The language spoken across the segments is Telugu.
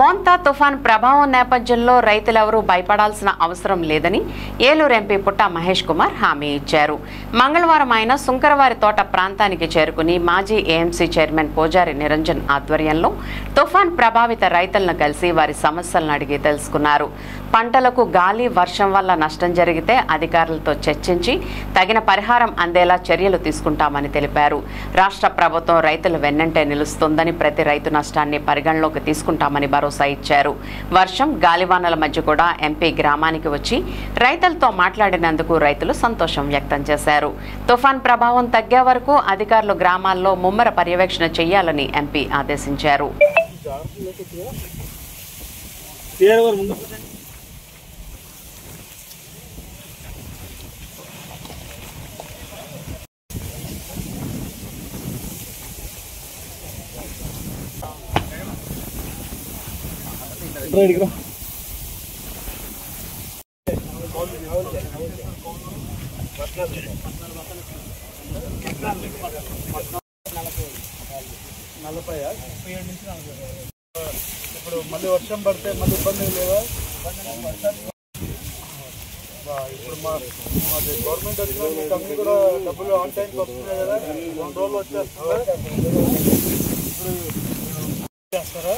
మోంతా తుఫాన్ ప్రభావం నేపథ్యంలో రైతులెవరూ భయపడాల్సిన అవసరం లేదని ఏలూరు ఎంపీ పుట్టా మహేష్ కుమార్ హామీ ఇచ్చారు. మంగళవారం ఆయన సుంకరవారి తోట ప్రాంతానికి చేరుకుని మాజీ ఏఎంసీ చైర్మన్ పూజారి నిరంజన్ ఆధ్వర్యంలో తుఫాన్ ప్రభావిత రైతులను కలిసి వారి సమస్యలను అడిగి తెలుసుకున్నారు. పంటలకు గాలి వర్షం వల్ల నష్టం జరిగితే అధికారులతో చర్చించి తగిన పరిహారం అందేలా చర్యలు తీసుకుంటామని తెలిపారు. రాష్ట్ర ప్రభుత్వం రైతుల వెన్నంటే నిలుస్తుందని, ప్రతి రైతు నష్టాన్ని పరిగణలోకి తీసుకుంటామని భరోసా ఇచ్చారు. వర్షం గాలివానల మధ్య కూడా ఎంపీ గ్రామానికి వచ్చి రైతులతో మాట్లాడినందుకు రైతులు సంతోషం వ్యక్తం చేశారు. తుఫాన్ ప్రభావం తగ్గే వరకు అధికారులు గ్రామాల్లో ముమ్మర పర్యవేక్షణ చేయాలని ఎంపీ ఆదేశించారు. ఇప్పుడు మళ్ళీ వర్షం పడితే మళ్ళీ ఇబ్బంది లేదా? ఇప్పుడు మాది గవర్నమెంట్ అధికారులు అన్ని కూడా డబ్బులు ఆన్ టైంకి వస్తున్నాయి కదా, 2 రోజులు వచ్చేస్తుందా? ఇప్పుడు చేస్తారా?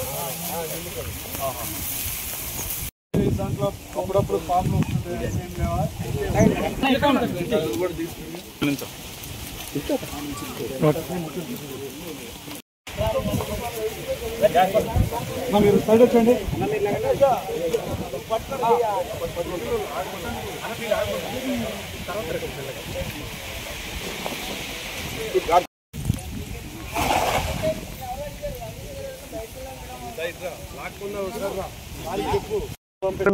దాంట్లో అప్పుడప్పుడు ఫామ్లు వస్తుంది, మీరు సైడ్ వచ్చండి.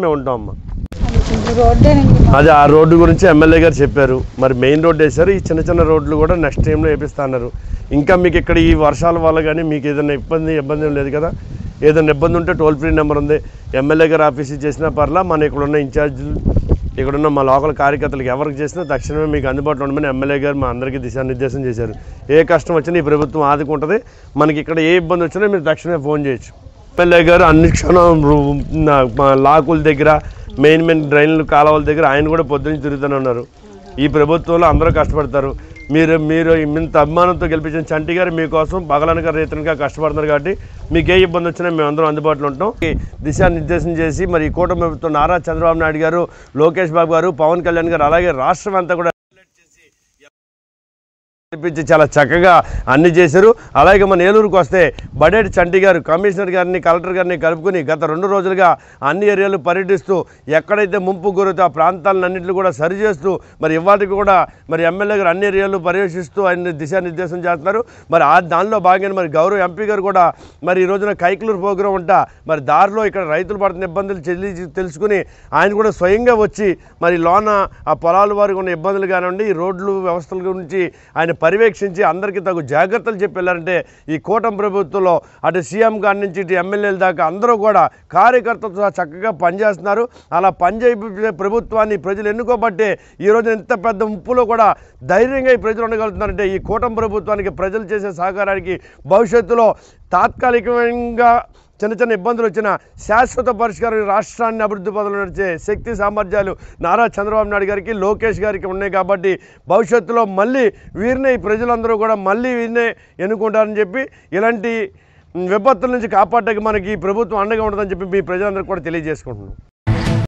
మేము ఉంటామమ్మా. అదే ఆ రోడ్డు గురించి ఎమ్మెల్యే గారు చెప్పారు. మరి మెయిన్ రోడ్డు వేశారు. ఈ చిన్న చిన్న రోడ్లు కూడా నెక్స్ట్ టైంలో వేపిస్తా అన్నారు. ఇంకా మీకు ఇక్కడ ఈ వర్షాల వల్ల కానీ మీకు ఏదైనా ఇబ్బంది ఏం లేదు కదా? ఏదైనా ఇబ్బంది ఉంటే టోల్ ఫ్రీ నెంబర్ ఉంది. ఎమ్మెల్యే గారు ఆఫీస్కి చేసినా పర్లా, మన ఇక్కడున్న ఇన్ఛార్జీలు, ఇక్కడున్న మా లోకల్ కార్యకర్తలకు ఎవరికి చేసినా తక్షణమే మీకు అందుబాటులో ఉండమని ఎమ్మెల్యే గారు మా అందరికీ దిశానిర్దేశం చేశారు. ఏ కష్టం వచ్చినా ఈ ప్రభుత్వం ఆదుకుంటుంది. మనకి ఇక్కడ ఏ ఇబ్బంది వచ్చినా మీరు తక్షణమే ఫోన్ చేయొచ్చు. ఎమ్మెల్యే గారు అన్ని క్షణం లాకుల దగ్గర, మెయిన్ డ్రైన్లు కాలువల దగ్గర ఆయన కూడా పొద్దునుంచి తిరుగుతూనే ఉన్నారు. ఈ ప్రభుత్వంలో అందరూ కష్టపడతారు. మీరు ఇంత అభిమానంతో గెలిపించిన చంటి గారు మీకోసం పగలనక రైతునిగా కష్టపడుతున్నారు. కాబట్టి మీకు ఏ ఇబ్బంది వచ్చినా మేము అందరం అందుబాటులో ఉంటాం. దిశానిర్దేశం చేసి మరి ఈ కూటమి ప్రభుత్వం నారా చంద్రబాబు నాయుడు గారు, లోకేష్ బాబు గారు, పవన్ కళ్యాణ్ గారు, అలాగే రాష్ట్రం అంతా కూడా చాలా చక్కగా అన్ని చేశారు. అలాగే మన ఏలూరుకు వస్తే బడేటి చంటి గారు కమిషనర్ గారిని, కలెక్టర్ గారిని కలుపుకుని గత 2 రోజులుగా అన్ని ఏరియాలు పర్యటిస్తూ ఎక్కడైతే ముంపు గురైతే ఆ ప్రాంతాలన్నింటినీ కూడా సరిచేస్తూ మరి ఇవాటికి కూడా మరి ఎమ్మెల్యే గారు అన్ని ఏరియాలు పర్యవేక్షిస్తూ ఆయన దిశానిర్దేశం చేస్తున్నారు. మరి దానిలో భాగంగా మరి గౌరవ ఎంపీ గారు కూడా మరి ఈ రోజున కైక్లూరు ప్రోగ్రాం ఉంటా మరి దారిలో ఇక్కడ రైతులు పడుతున్న ఇబ్బందులు తెలుసుకుని ఆయన కూడా స్వయంగా వచ్చి మరి లోన ఆ పొలాల వారికి ఉన్న ఇబ్బందులు కానివ్వండి, ఈ రోడ్లు వ్యవస్థల గురించి ఆయన పర్యవేక్షించి అందరికీ తగు జాగ్రత్తలు చెప్పి వెళ్ళారంటే ఈ కూటమి ప్రభుత్వంలో అటు సీఎం గారి నుంచి ఇటు ఎమ్మెల్యేల దాకా అందరూ కూడా కార్యకర్తలతో చక్కగా పనిచేస్తున్నారు. అలా పనిచేసే ప్రభుత్వాన్ని ప్రజలు ఎన్నుకోబట్టే ఈరోజు ఇంత పెద్ద ముప్పులో కూడా ధైర్యంగా ఈ ప్రజలు ఉండగలుగుతున్నారంటే ఈ కూటమి ప్రభుత్వానికి ప్రజలు చేసే సహకారానికి భవిష్యత్తులో తాత్కాలికంగా చిన్న ఇబ్బందులు వచ్చిన శాశ్వత పరిష్కారం రాష్ట్రాన్ని అభివృద్ధి పదంలో నడిచే శక్తి సామర్థ్యాలు నారా చంద్రబాబు నాయుడు గారికి, లోకేష్ గారికి ఉన్నాయి. కాబట్టి భవిష్యత్తులో మళ్ళీ వీరినే ఈ ప్రజలందరూ కూడా మళ్ళీ వీరినే ఎన్నుకుంటారని చెప్పి ఇలాంటి విపత్తుల నుంచి కాపాడడానికి మనకి ప్రభుత్వం అండగా ఉంటుందని చెప్పి మీ ప్రజలందరికీ కూడా తెలియజేసుకుంటున్నాం.